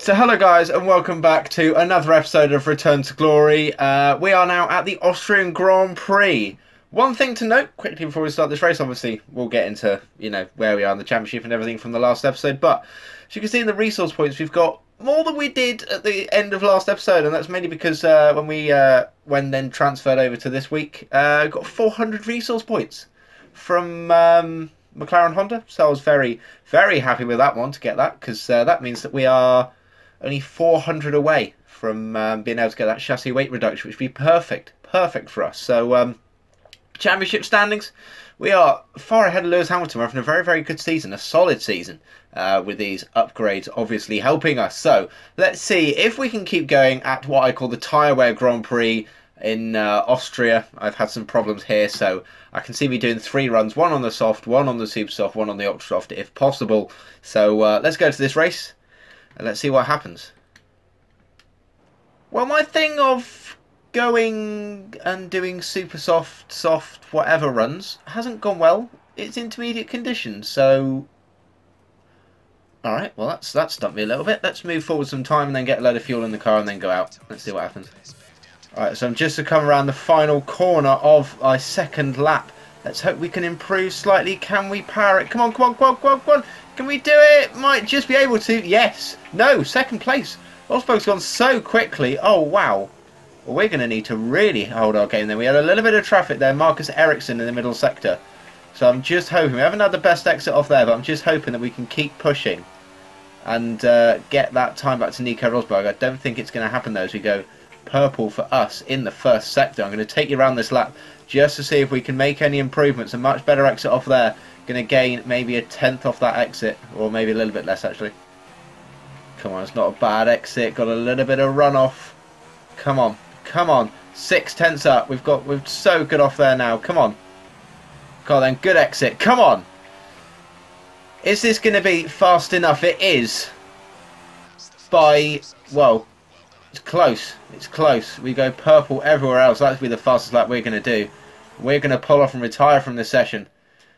So hello guys and welcome back to another episode of Return to Glory. We are now at the Austrian Grand Prix. One thing to note quickly before we start this race, obviously we'll get into, where we are in the championship and everything from the last episode, but as you can see in the resource points we've got more than we did at the end of last episode, and that's mainly because when then transferred over to this week, got 400 resource points from McLaren Honda, so I was very, very happy with that one to get that, because that means that we are only 400 away from being able to get that chassis weight reduction, which would be perfect for us. So championship standings, we are far ahead of Lewis Hamilton. We're having a very, very good season, a solid season, with these upgrades obviously helping us. So let's see if we can keep going at what I call the tyre wear Grand Prix in Austria. I've had some problems here, so I can see me doing 3 runs, one on the soft, one on the super soft, one on the ultra soft if possible. So let's go to this race and let's see what happens. Well, my thing of going and doing super soft, whatever runs hasn't gone well. It's intermediate conditions, so alright, well that stumped me a little bit. Let's move forward some time and then get a load of fuel in the car and then go out. Let's see what happens. Alright, so I'm just to come around the final corner of my second lap. Let's hope we can improve slightly. Can we power it? Come on, come on, come on, come on, come on. Can we do it? Might just be able to. Yes. No, second place. Rosberg's gone so quickly. Oh, wow. Well, we're going to need to really hold our game then. We had a little bit of traffic there. Marcus Ericsson in the middle sector. So I'm just hoping. We haven't had the best exit off there, but I'm just hoping that we can keep pushing and get that time back to Nico Rosberg. I don't think it's going to happen though as we go purple for us in the first sector. I'm going to take you around this lap just to see if we can make any improvements. A much better exit off there. Going to gain maybe a 10th off that exit, or maybe a little bit less actually. Come on, it's not a bad exit. Got a little bit of runoff. Come on, come on. 6/10 up. We're so good off there now. Come on. God, then good exit. Come on. Is this going to be fast enough? It is. By, well, it's close. It's close. We go purple everywhere else. That's be the fastest lap we're going to do. We're going to pull off and retire from this session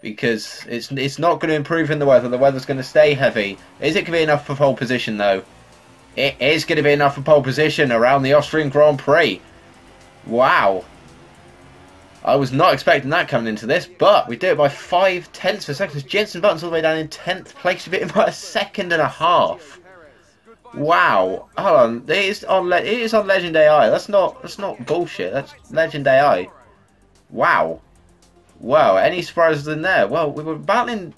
because it's not going to improve in the weather. The weather's going to stay heavy. Is it going to be enough for pole position though? It is going to be enough for pole position around the Austrian Grand Prix. Wow. I was not expecting that coming into this, but we do it by 5/10 of a second. Jenson Button's all the way down in 10th place. We beat him by 1.5 seconds. Wow. Hold on. It is on Legend AI. That's not bullshit. That's Legend AI. Wow. Wow. Any surprises in there? Well, we were battling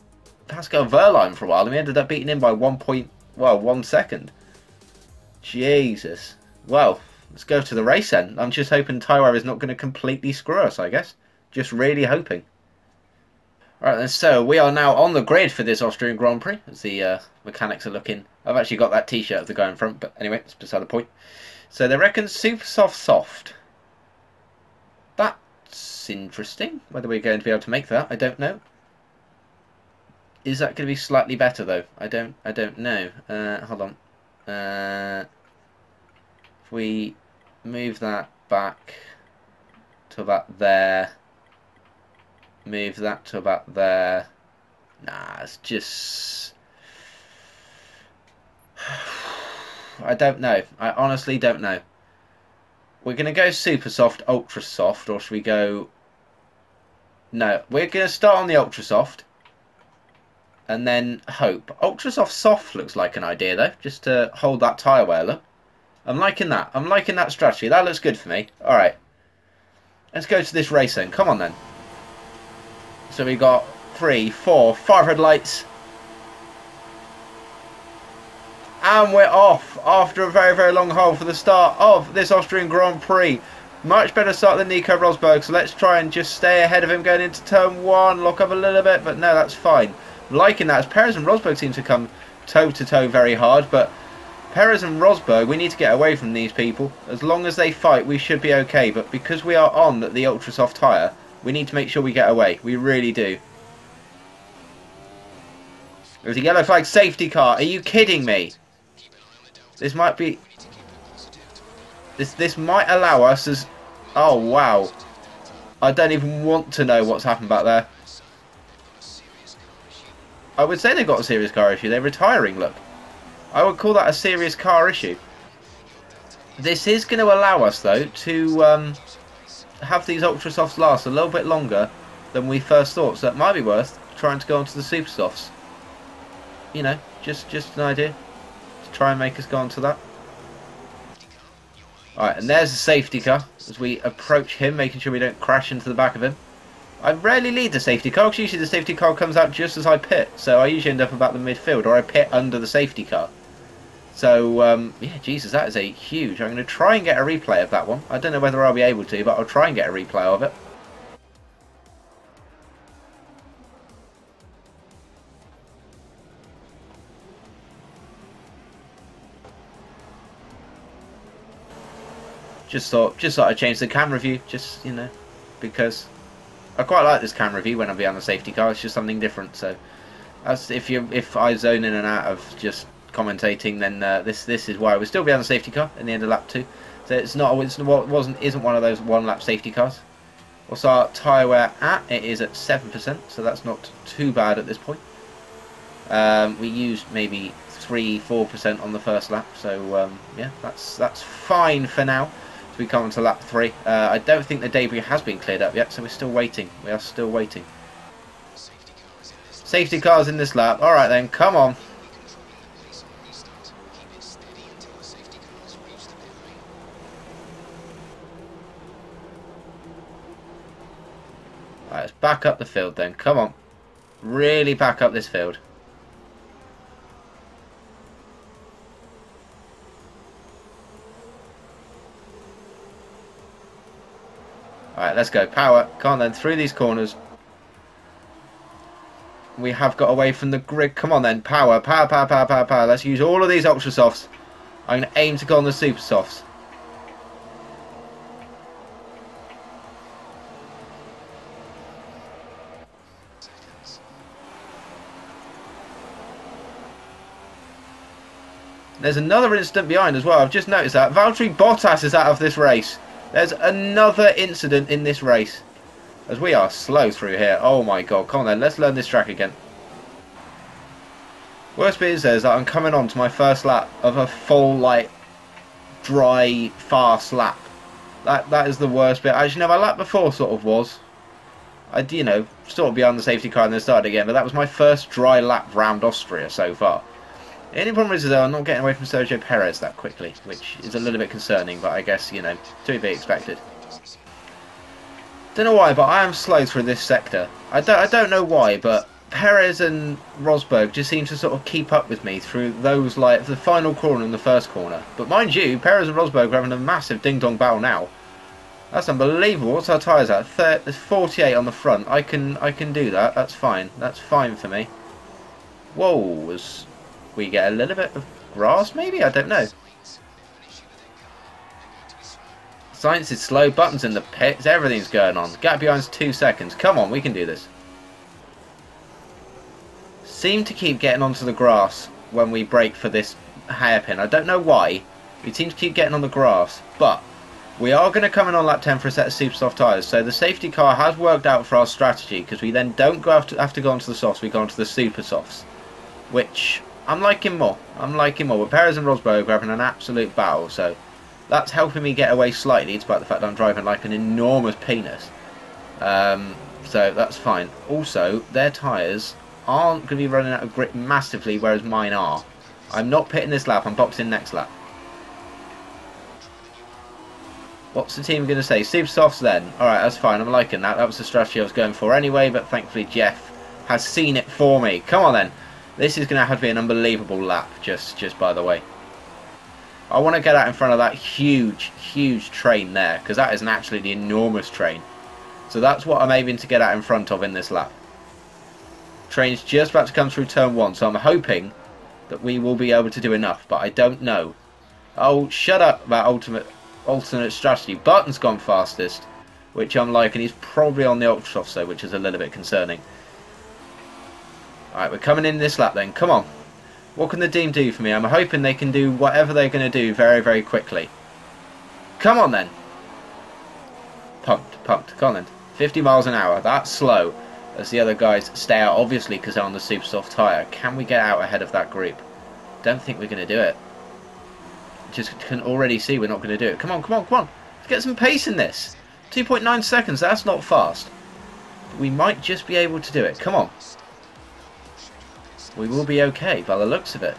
Pascal Wehrlein for a while, and we ended up beating him by 1 second. Jesus. Well, let's go to the race then. I'm just hoping tyre is not going to completely screw us, I guess. Just really hoping. Alright then, so we are now on the grid for this Austrian Grand Prix, as the mechanics are looking. I've actually got that t-shirt of the guy in front, but anyway, it's beside the point. So they reckon super soft. That's interesting. Whether we're going to be able to make that, I don't know. Is that going to be slightly better though? I don't know. Hold on. If we move that back to about there, move that to about there. Nah, it's just, I don't know. I honestly don't know. We're going to go super soft, ultra soft, or should we go... No, we're going to start on the ultra soft and then hope. Ultra soft looks like an idea though, just to hold that tyre wear look. I'm liking that. I'm liking that strategy. That looks good for me. Alright. Let's go to this race then. Come on then. So we got 3, 4, 5 red lights. And we're off after a very, very long hole for the start of this Austrian Grand Prix. Much better start than Nico Rosberg. So let's try and just stay ahead of him going into turn 1. Lock up a little bit, but no, that's fine. I'm liking that as Perez and Rosberg seem to come toe-to-toe very hard, but Perez and Rosberg, we need to get away from these people. As long as they fight, we should be okay. But because we are on the ultra soft tyre, we need to make sure we get away. We really do. There's a yellow flag safety car. Are you kidding me? This might be... This might allow us as... Oh, wow. I don't even want to know what's happened back there. I would say they've got a serious car issue. They're retiring, look. I would call that a serious car issue. This is going to allow us, though, to have these ultra softs last a little bit longer than we first thought. So it might be worth trying to go onto the super softs. You know, just an idea to try and make us go onto that. Alright, and there's the safety car as we approach him, making sure we don't crash into the back of him. I rarely lead the safety car, because usually the safety car comes out just as I pit. So I usually end up about the midfield, or I pit under the safety car. So, yeah, Jesus, that is a huge... I'm going to try and get a replay of that one. I don't know whether I'll be able to, but I'll try and get a replay of it. Just thought I'd change the camera view, just, you know, because I quite like this camera view when I'm behind the safety car. It's just something different. So, as if I zone in and out of just commentating, then this is why we're still behind the safety car in the end of lap 2. So isn't one of those one lap safety cars. What's our tyre wear at? It is at 7%, so that's not too bad at this point. We used maybe 3-4% on the first lap, so yeah, that's fine for now. As we come on to lap 3, I don't think the debris has been cleared up yet, so we're still waiting. We are still waiting. Safety cars in this lap. All right then, come on. Right, let's back up the field then. Come on. Really back up this field. Alright, let's go. Power. Come on then. Through these corners. We have got away from the grid. Come on then. Power. Power, power, power, power, power. Let's use all of these ultra softs. I'm going to aim to go on the super softs. There's another incident behind as well. I've just noticed that. Valtteri Bottas is out of this race. There's another incident in this race. As we are slow through here. Oh my god. Come on then. Let's learn this track again. Worst bit is that I'm coming on to my first lap of a full, like, dry, fast lap. That is the worst bit. Actually, no, my lap before sort of was. You know, sort of behind the safety car and then started again. But that was my first dry lap round Austria so far. The only problem is that I'm not getting away from Sergio Perez that quickly, which is a little bit concerning, but I guess, you know, to be expected. Don't know why, but I am slow through this sector. I don't know why, but Perez and Rosberg just seem to sort of keep up with me through those, like, the final corner and the first corner. But mind you, Perez and Rosberg are having a massive ding-dong battle now. That's unbelievable. What's our tyres at? There's 48 on the front. I can do that. That's fine. That's fine for me. Whoa, we get a little bit of grass, maybe? I don't know. Science is slow. Buttons in the pits. Everything's going on. Gap behind's 2 seconds. Come on, we can do this. Seem to keep getting onto the grass when we brake for this hairpin. I don't know why. We seem to keep getting on the grass. But we are going to come in on lap 10 for a set of super soft tyres. So the safety car has worked out for our strategy, because we then don't have to go onto the softs. We go onto the super softs, which I'm liking more. But Perez and Rosberg are having an absolute battle, so that's helping me get away slightly, despite the fact that I'm driving like an enormous penis. So that's fine. Also, their tyres aren't going to be running out of grip massively, whereas mine are. I'm not pitting this lap. I'm boxing next lap. What's the team going to say? Super softs then. Alright, that's fine. I'm liking that. That was the strategy I was going for anyway, but thankfully Jeff has seen it for me. Come on then. This is going to have to be an unbelievable lap, just by the way. I want to get out in front of that huge train there, because that is an absolutely enormous train. So that's what I'm aiming to get out in front of in this lap. Train's just about to come through turn 1, so I'm hoping that we will be able to do enough, but I don't know. Oh, shut up about alternate strategy. Button's gone fastest, which I'm liking. He's probably on the ultra soft, so which is a little bit concerning. Alright, we're coming in this lap then. Come on. What can the team do for me? I'm hoping they can do whatever they're going to do very quickly. Come on then. Pumped. Come on then. 50 miles an hour. That's slow. As the other guys stay out, obviously, because they're on the super soft tyre. Can we get out ahead of that group? don't think we're going to do it. Just can already see we're not going to do it. Come on, come on, come on. Let's get some pace in this. 2.9 seconds, that's not fast. But we might just be able to do it. Come on. We will be okay by the looks of it.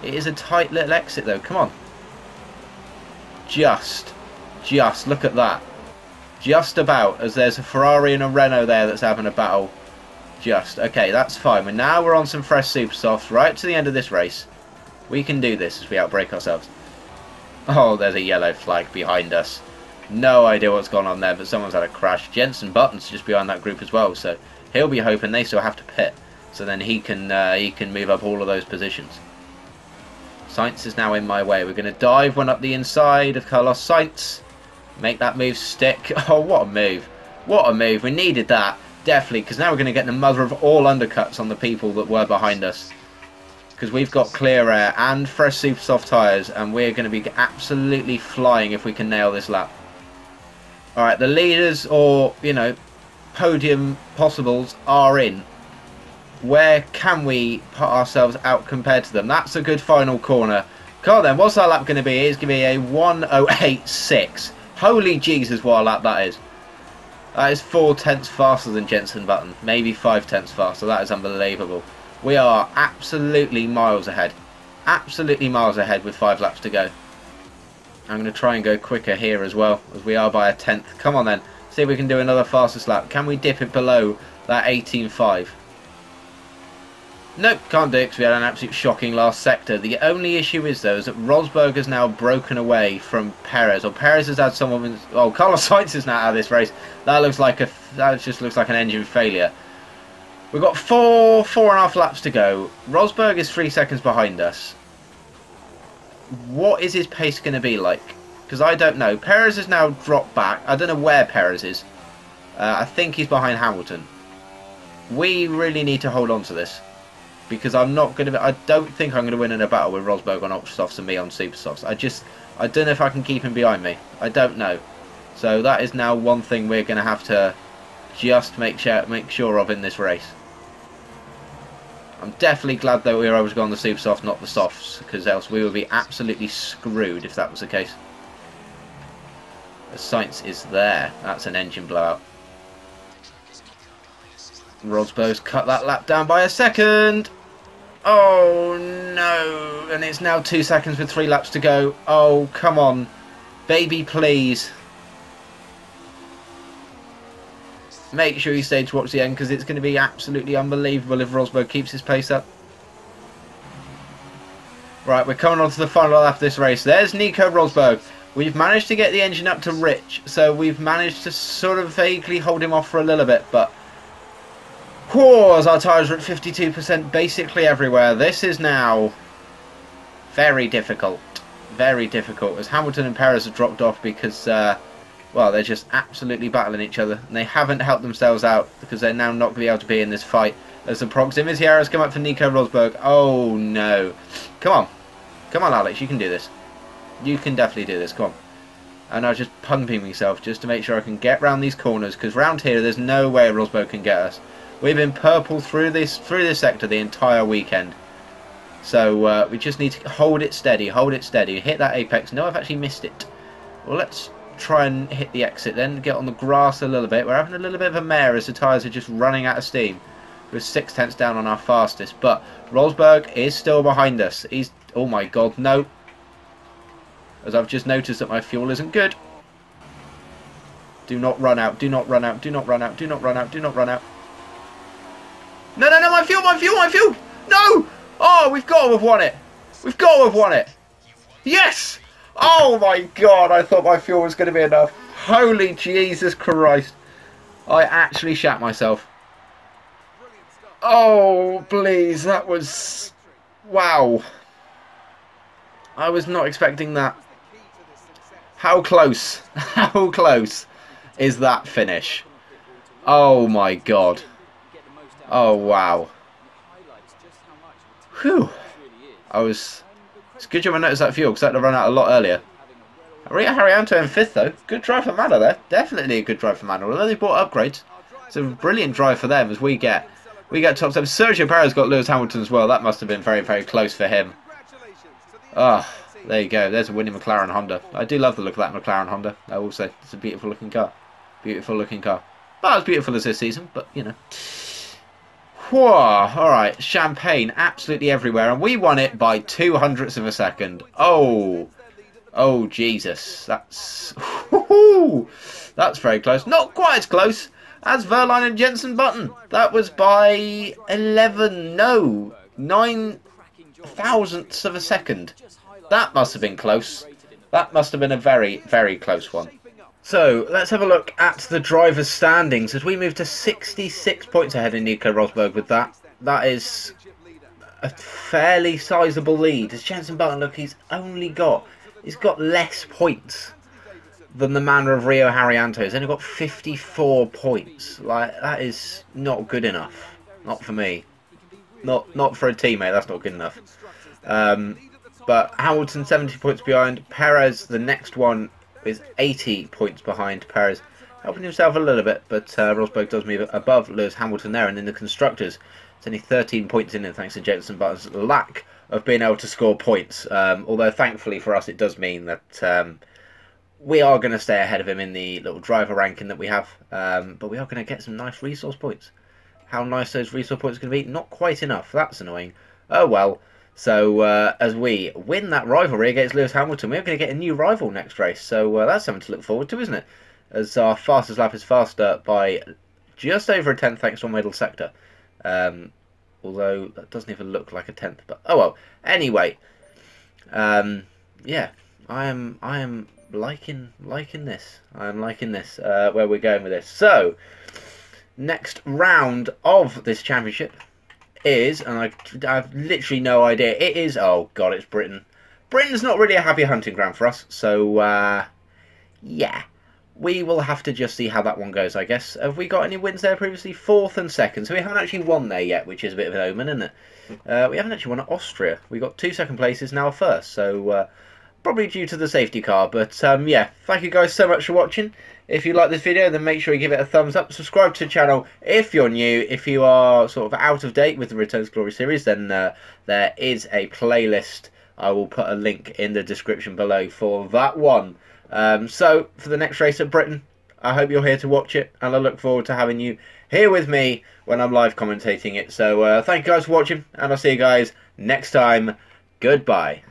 It is a tight little exit though. Come on. Just look at that. Just about, as there's a Ferrari and a Renault there that's having a battle. Just. Okay, that's fine. And now we're on some fresh super softs right to the end of this race. We can do this as we outbrake ourselves. Oh, there's a yellow flag behind us. No idea what's gone on there, but someone's had a crash. Jensen Button's just behind that group as well, so he'll be hoping they still have to pit. So then he can move up all of those positions. Sainz is now in my way. We're going to dive one up the inside of Carlos Sainz. Make that move stick. Oh, what a move. What a move. We needed that. Definitely, because now we're going to get the mother of all undercuts on the people that were behind us. Because we've got clear air and fresh super soft tyres, and we're going to be absolutely flying if we can nail this lap. Alright, the leaders, or, you know, podium possibles are in. Where can we put ourselves out compared to them? That's a good final corner. Come on then, what's our lap going to be? It's going to be a 1:08.6. Holy Jesus, what a lap that is. That is 4/10 faster than Jensen Button. Maybe 5/10 faster. That is unbelievable. We are absolutely miles ahead. Absolutely miles ahead with 5 laps to go. I'm going to try and go quicker here as well, as we are by a 10th. Come on then. See if we can do another fastest lap. Can we dip it below that 18.5? Nope, can't do it because we had an absolute shocking last sector. The only issue is, though, is that Rosberg has now broken away from Perez. Or Perez has had someone... Oh, Carlos Sainz is now out of this race. That just looks like an engine failure. We've got four and a half laps to go. Rosberg is 3 seconds behind us. What is his pace going to be like? Because I don't know. Perez has now dropped back. I don't know where Perez is. I think he's behind Hamilton. We really need to hold on to this. Because I don't think I'm going to win in a battle with Rosberg on Ultra Softs and me on Super Softs. I don't know if I can keep him behind me. I don't know. So that is now one thing we're going to have to just make sure of in this race. I'm definitely glad that we were able to go on the Super Soft, not the Softs, because else we would be absolutely screwed if that was the case. The Sainz is there. That's an engine blowout. Rosberg's cut that lap down by a second. Oh no. And it's now 2 seconds with 3 laps to go. Oh, come on. Baby, please. Make sure you stay to watch the end, because it's going to be absolutely unbelievable if Rosberg keeps his pace up. Right, we're coming on to the final lap of this race. There's Nico Rosberg. We've managed to get the engine up to Rich, so we've managed to sort of vaguely hold him off for a little bit, but... Whoa, as our tyres are at 52% basically everywhere. This is now very difficult. Very difficult, as Hamilton and Perez have dropped off because... well, they're just absolutely battling each other. And they haven't helped themselves out because they're now not going to be able to be in this fight. As the proximity arrows come up for Nico Rosberg. Oh, no. Come on. Come on, Alex. You can do this. You can definitely do this. Come on. And I was just pumping myself just to make sure I can get round these corners. Because round here, there's no way Rosberg can get us. We've been purple through this sector the entire weekend. So we just need to hold it steady. Hold it steady. Hit that apex. No, I've actually missed it. Well, let's... try and hit the exit then, get on the grass a little bit. We're having a little bit of a mare as the tyres are just running out of steam. We're 6/10 down on our fastest, but Rosberg is still behind us. He's, oh my god, no. As I've just noticed that my fuel isn't good. Do not run out, do not run out, do not run out, do not run out, do not run out. No, no, no, my fuel, my fuel, my fuel! No! Oh, we've got to have won it. We've got to have won it. Yes! Oh my god, I thought my fuel was going to be enough. Holy Jesus Christ. I actually shat myself. Oh, please, that was... Wow. I was not expecting that. How close? How close is that finish? Oh my god. Oh, wow. Whew. It's a good job I noticed that fuel, because that would have run out a lot earlier. Harrianto in 5th though. Good drive for Manor there. Definitely a good drive for Manor. Although they bought upgrades. It's a brilliant drive for them as we get top 7. Sergio Perez got Lewis Hamilton as well. That must have been very, very close for him. Ah, there you go. There's a winning McLaren Honda. I do love the look of that McLaren Honda. I will say it's a beautiful looking car. Beautiful looking car. Not as beautiful as this season, but you know. Whew, alright, champagne absolutely everywhere, and we won it by 0.02 of a second. Oh, oh Jesus, that's that's very close. Not quite as close as Verline and Jensen Button. That was by 9 thousandths of a second. That must have been close. That must have been a very, very close one. So, let's have a look at the drivers' standings as we move to 66 points ahead of Nico Rosberg with that. That is a fairly sizable lead. As Jensen Button, look, he's got less points than the manner of Rio Haryanto. He's only got 54 points. Like, that is not good enough. Not for me. Not for a teammate, that's not good enough. But Hamilton 70 points behind. Perez, the next one, is 80 points behind. Perez helping himself a little bit, but Rosberg does move above Lewis Hamilton there. And in the constructors, it's only 13 points in it, thanks to Jensen Button's lack of being able to score points. Although thankfully for us, it does mean that we are going to stay ahead of him in the little driver ranking that we have. But we are going to get some nice resource points. How nice those resource points are going to be? Not quite enough. That's annoying. Oh well. So, as we win that rivalry against Lewis Hamilton, we're going to get a new rival next race. So, that's something to look forward to, isn't it? As our fastest lap is faster by just over a tenth thanks to our middle sector. Although, that doesn't even look like a tenth. But, oh well. Anyway. Yeah. I am liking this. I am liking this. Where we're going with this. So, next round of this championship is, and I've literally no idea, it is, oh god, it's Britain. Britain's not really a happy hunting ground for us, so yeah, we will have to just see how that one goes, I guess. Have we got any wins there previously? 4th and 2nd, so we haven't actually won there yet, which is a bit of an omen, isn't it? We haven't actually won at Austria. We got 2 second places, now a first, so probably due to the safety car. But yeah, thank you guys so much for watching. If you like this video, then make sure you give it a thumbs up. Subscribe to the channel if you're new. If you are sort of out of date with the Returns to Glory series, then there is a playlist. I will put a link in the description below for that one. So, for the next race at Britain, I hope you're here to watch it, and I look forward to having you here with me when I'm live commentating it. So, thank you guys for watching, and I'll see you guys next time. Goodbye.